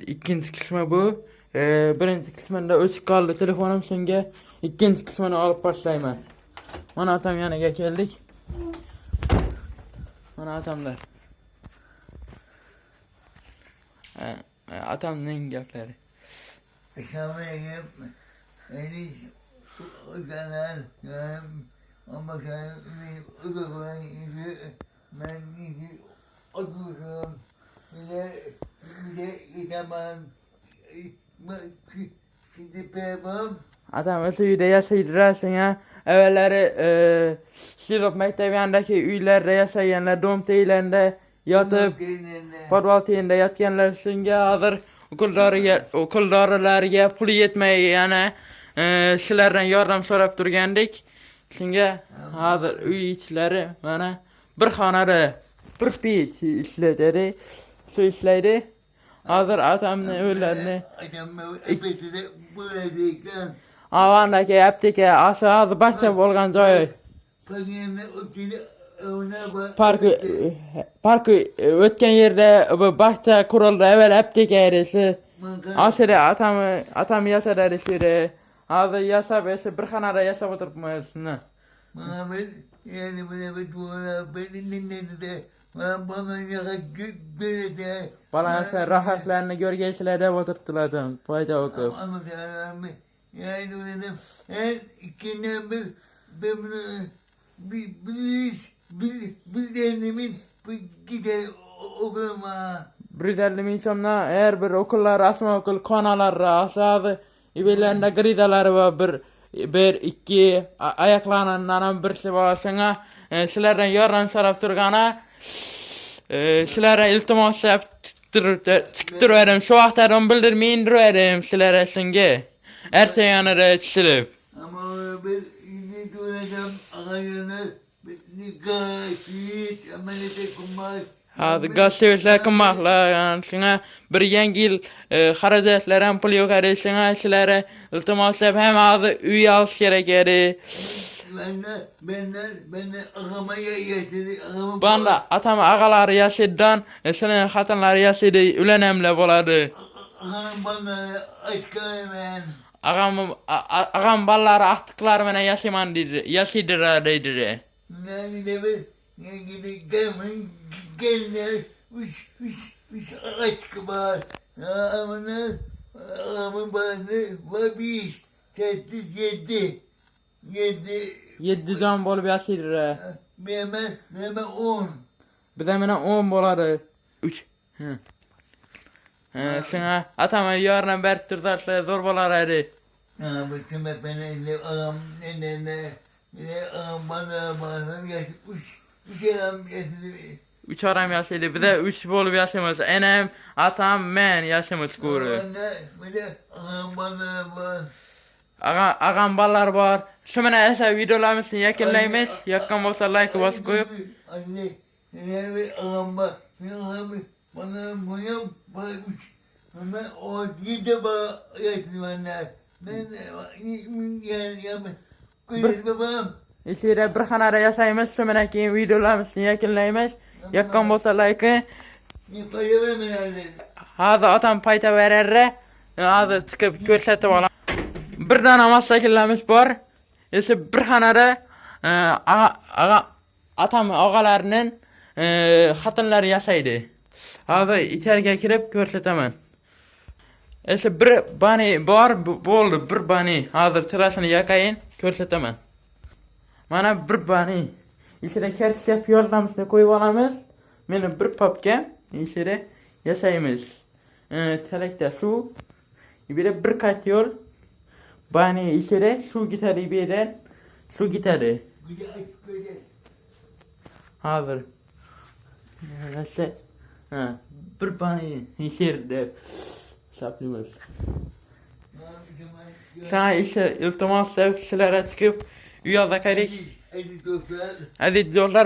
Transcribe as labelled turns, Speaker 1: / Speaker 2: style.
Speaker 1: ikinci kısmı bu. Birinci kısmında ösük kaldı telefonum sonra ikinci kısmını alıp başlayayım. Mana atam yanıga keldik. Mana atamlar. Atamning gaplari.
Speaker 2: Assalamualaikum. Ini ucapan ama kan ucapan itu menjadi oturum bir zaman şimdi pemam.
Speaker 1: Atam o'sha uyda yashaydilar. Evvelleri Şilop mektebindeki üylerle yaşayanlar domteylerinde yatıp podvalteyinde yatganlar shunga hozir okullarga pul yetmay yani sizlardan yordam so'rab turgandik. Shunga hozir uy ichlari mana bir xonada bir pech ishlatadi. Shu ishlaydi. Hozir atamni o'ylarini avandagi apteka aşağı bahçe bo'lgan joyi. Parkı o'tgan yerda bahçe qurildi. Evvel apteka edi. Aşırı atam yashadı shiri. Hozir yashab bir xonada yashab o'tiribmiz. Bana sen rahatlarını görgeysiler de oturttular. Fayda okup.
Speaker 2: Yani dedim, ikinden bir dernemin gider okuma.
Speaker 1: Brizelli sonra her bir okullar asma okul konalar aşağı ibelerinde gridaları var bir iki ayaklarından birisi var sana sizlerden yarın sarıp durgana sizlere iltimas çıktır verim şu vaktardan bildirmeyin verim sizlere şimdi her şey yanıra çizilip.
Speaker 2: Ama ben ne duyacağım ağayını nikahit ameliyat kumar.
Speaker 1: Hadi gazeteciler kumakla yani sana bir yengil harcatlardan pul yok edi sana sizlere iltimas yap hem ağzı üye alış gerek edi.
Speaker 2: Ben ağama yaşadı.
Speaker 1: Ben de atam ağaları yaşadıdan senin hatanları yaşadı ülenemle boladı.
Speaker 2: Ağam bana aşkım ben.
Speaker 1: Ağam balları ahtıklar mene yaşaman dedi. Yaşadıra dedi.
Speaker 2: Ne demek? Ne gidip gelme. Üç aşkım var. Ağamın bazı var bir iş. Tersiz yedi.
Speaker 1: Can bolup yaşadıra.
Speaker 2: Benim 10.
Speaker 1: Bize mene 10 boladı. 3. Sana atama yarına bertirdaşla zor bolar edi.
Speaker 2: Bakın ben ağam ne ağam bana üç adam yaşadı.
Speaker 1: 3 adam yaşadı. Bize 3 bolup yaşamız. Enem, atam, men yaşamız kuru.
Speaker 2: Ağam bana var.
Speaker 1: Ağam ballar var. Şu mene esa videolarımızın yakınlaymış. Yakın olsa like basıp koyup.
Speaker 2: Anne, ağam var. Bana ben o gide bana yaşadım anne. Ben babam.
Speaker 1: İşte bir xonada yaşaymiz. Şu mene keyin videolarımızın yakınlaymış. Yakın olsa like. Hozir atam payta verer. Hozir chiqib ko'rsatib olaman. Bir dana masakilamiz bor. Esa bir xonada atam og'alarining xotinlari yashaydi. Hozir ichariga kirib ko'rsataman. Esa bir bani bor bo'ldi, bir bani. Hozir tirasini yaqayin ko'rsataman. Mana bir bani. İçine kertkep yordamını koyup olamiz. Meni bir papka içine yashaymiz. Telekde su. Bir bir kat yol. Bani içine su gitadi birden. Su gitadi. Hazır. Nasıl? Bir bani içeride saplıyoruz. Sana işe iltimas sevkilere çıkıp üyada kaydık. Hadi dostlar,